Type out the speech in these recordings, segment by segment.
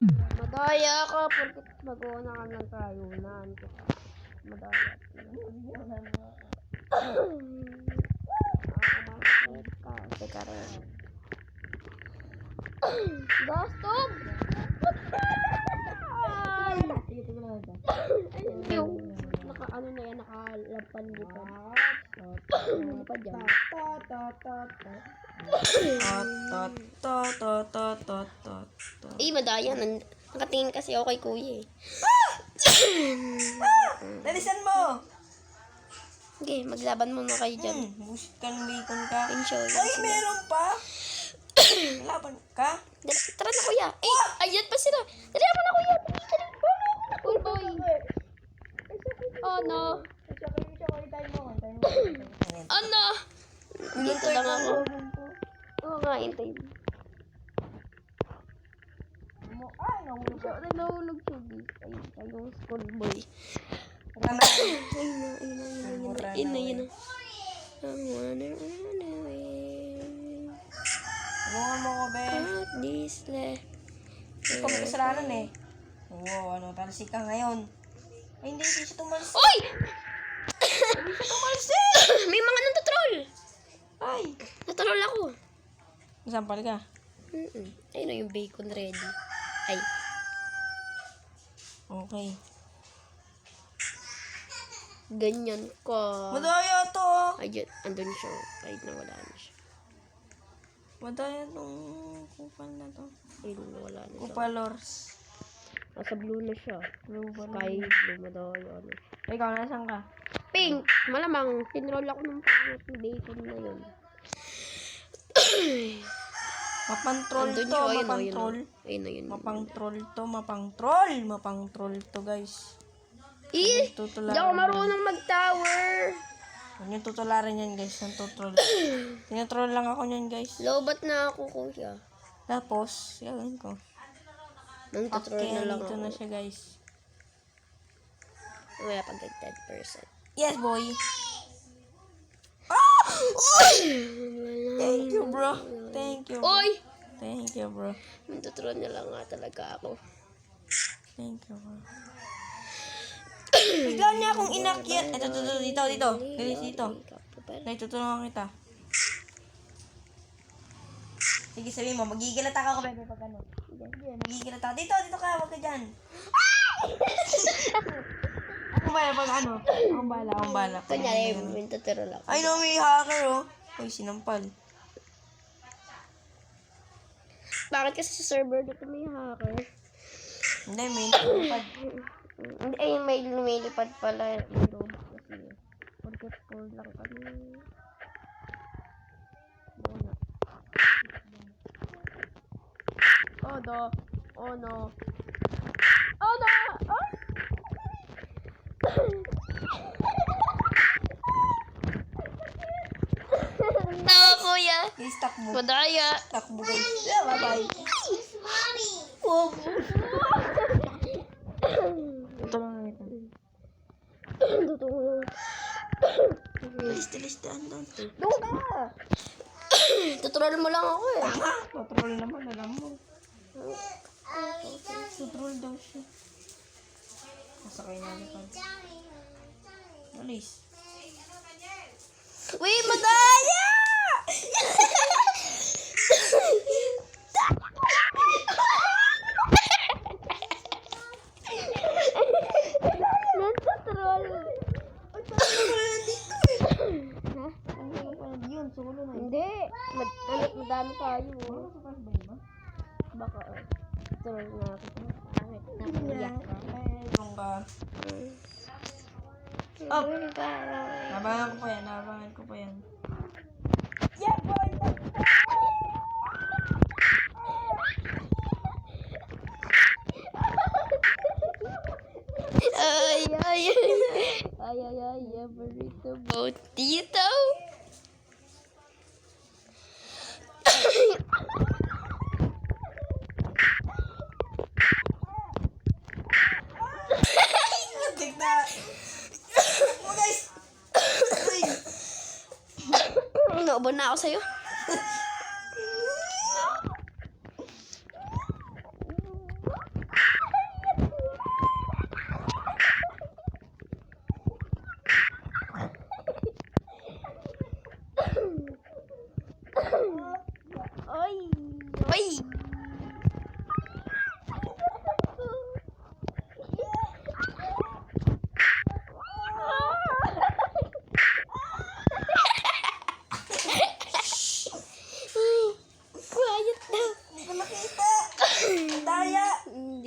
Madaya ka, porque mag-uuna ka ng kayunan. Madaya. Teka rin. Gastog! Yung ano na yan, nakalapan-lipan. Ano pa dyan? Madaya. Nakatingin kasi ako kay kuya eh. Dalisan mo! Okay, maglaban muna kayo dyan. Busit ka ng bacon ka. Enjoy. Ay, meron pa! Laban ka? Tara na kuya. Ayan pa sila. Dali naman na kuya. Uy, boy. Oh no. Oh no. Dito lang ako. Oo nga, hintayin. Nahulog siya. Ayun, yung schoolboy. Ayun na. I wanna run away. Tulungan mo ko, be. Out this left. Hindi ko may kasalanan eh. Oo, talsik ka ngayon. Ay, hindi siya tumalsik. Uy! Hindi siya tumalsik! May mga nantotroll! Ay! Natroll ako. Nasampal ka? Ayun na yung bacon ready. Ay. Okay. Ganyan ka. Madaya to. Ayun, andun siya. Kahit na wala na siya. Madaya tong kupal na to. Ayun, wala na siya. Kupalors. Nasa blue na siya. Blue ba? Sky blue, madaya na. Ikaw, nasan ka? Pink! Malamang, tinroll ako ng pangat ng bacon na yun. Mapantrol Andun to, siya, ayun, mapantrol. Ayun na yun. Mapang-troll to, mapang-troll. Mapang-troll to, guys. Hindi ako marunong mag-tower. Ano yung tutularan yan, guys? Yung tutroll. Tinatroll lang ako yan, guys. Lobat na ako, kuya. Tapos, gagawin ko. Nang tutroll na lang dito ako. na siya, guys. Wala pag 10%. Yes, boy. Thank you, bro. Thank you. Oy! Thank you, bro. Nang tutroll na lang nga talaga ako. Thank you, bro. Bigla niya akong inakyat. Ito, dito. Bilis dito. Naitutulungan kita. Sige, sabihin mo, magigilata ka ako, bebe, pag ano. Sige, magigilata ka. Dito ka, wag ka dyan. Ako ba, pag ano? Akong bala. Kunyari, may tutroll ako. Ay, no, may hacker, oh. Ay, sinampal. Bakit kasi sa server dito may hacker? Hindi, may sinampal. Ay, may lumilipad pala yung loob kasi. Porket full lang kami. Muna. Oh no. Oh no. Oh no! Oh! Tawa, kuya. Guys, takbo. Madaya. Takbo, guys. Yeah, bye-bye. Wow. Tutulungan kita. Tutulungan. Tilis, daan. Doon ka! Tutroll mo lang ako eh. Tutrol naman, alam mo. Tutrol daw siya. Masakay na lipad. Alis. Uy, madaya! Nantutroll. Hindi. Madami tayo. Baka, tutroll na ako. Bakit? Nakiyak ka. Ayun ka. Oh! Nabangan ko pa yan. Yeah, boy! Ay, burrito boat dito. Tigna! Oh, guys! Naubo na ako sa'yo.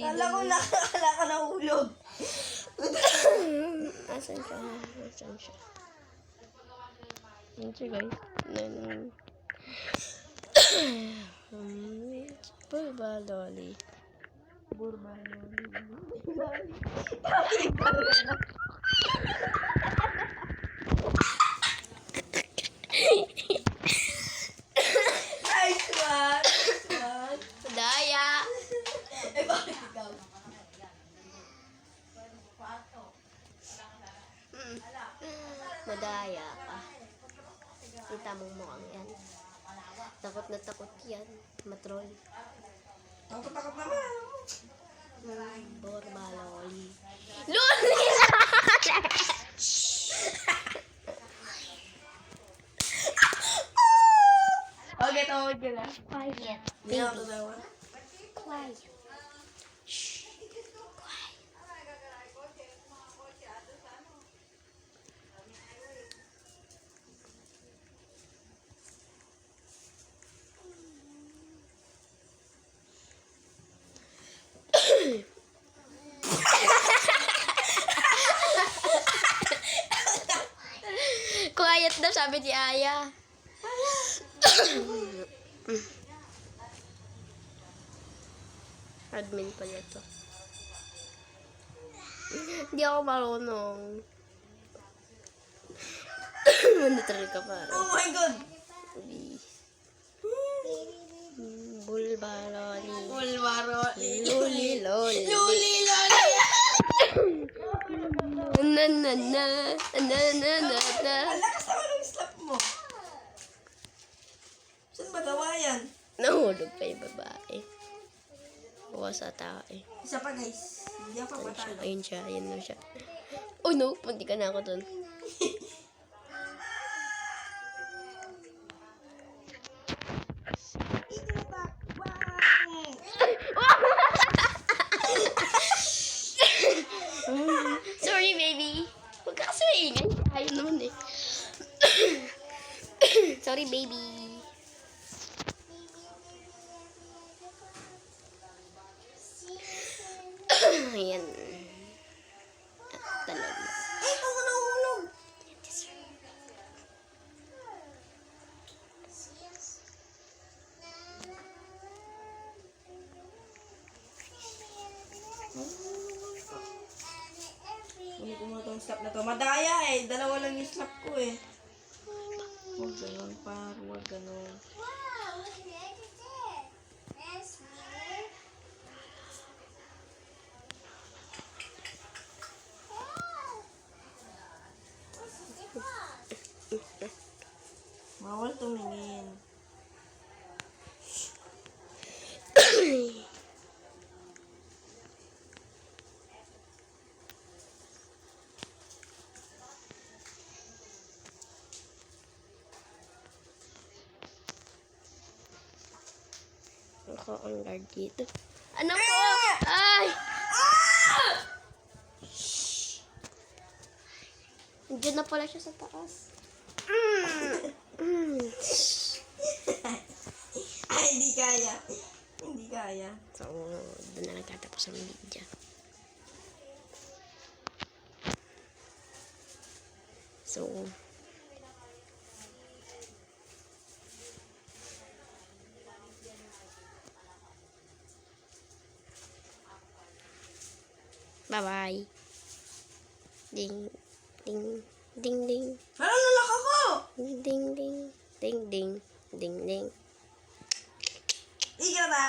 Kala ko nahulog. Asan siya? Asan siya? Asan siya, guys? Burba Loli. Nice one! Daya! Eh, bakit ikaw? Madaya ka. Kita mong mukhang yan. Takot na takot yan. Matrol. Takot naman. Burba Loli. Loli! Okay, tawag ka na. Quiet. Hindi ako tatawa. Quiet. Shh. Quiet daw, sabi ni Aya. Admin pala to. Hindi ako marunong. Neutral ka para. Oh my God! Bulba Loli. Bulwaro. Loli Loli. Luli! Na na na. Na na na na. Ang lakas naman ng slap mo. Saan ba gawa yan? Nahulog pa yung babae. Bukas sa tao eh. Isa pa guys. Hindi ako patalo. Ayun siya, ayun na siya. Oh no, punti ka na ako dun. Sorry, baby. Huwag ka kasi maingay. Ayun naman eh. Sorry, baby. Ayan. Talaga. Eh, ako nahulog. Kunin ko muna itong slap na to. Madaya eh. Dalawa lang yung slap ko eh. Huwag ganun par. Huwag ganun. Bawal tumingin. Ako ang guard dito. Ano po? Ay! Diyan na pala siya sa taas. Ay, hindi kaya. Hindi kaya. So, doon na nagtatapos ang video. So, bye-bye. Ding, ding, ding, ding. Ano nalak ako? Ding, ding, ding, ding, ding, ding, ding. Ikaw na.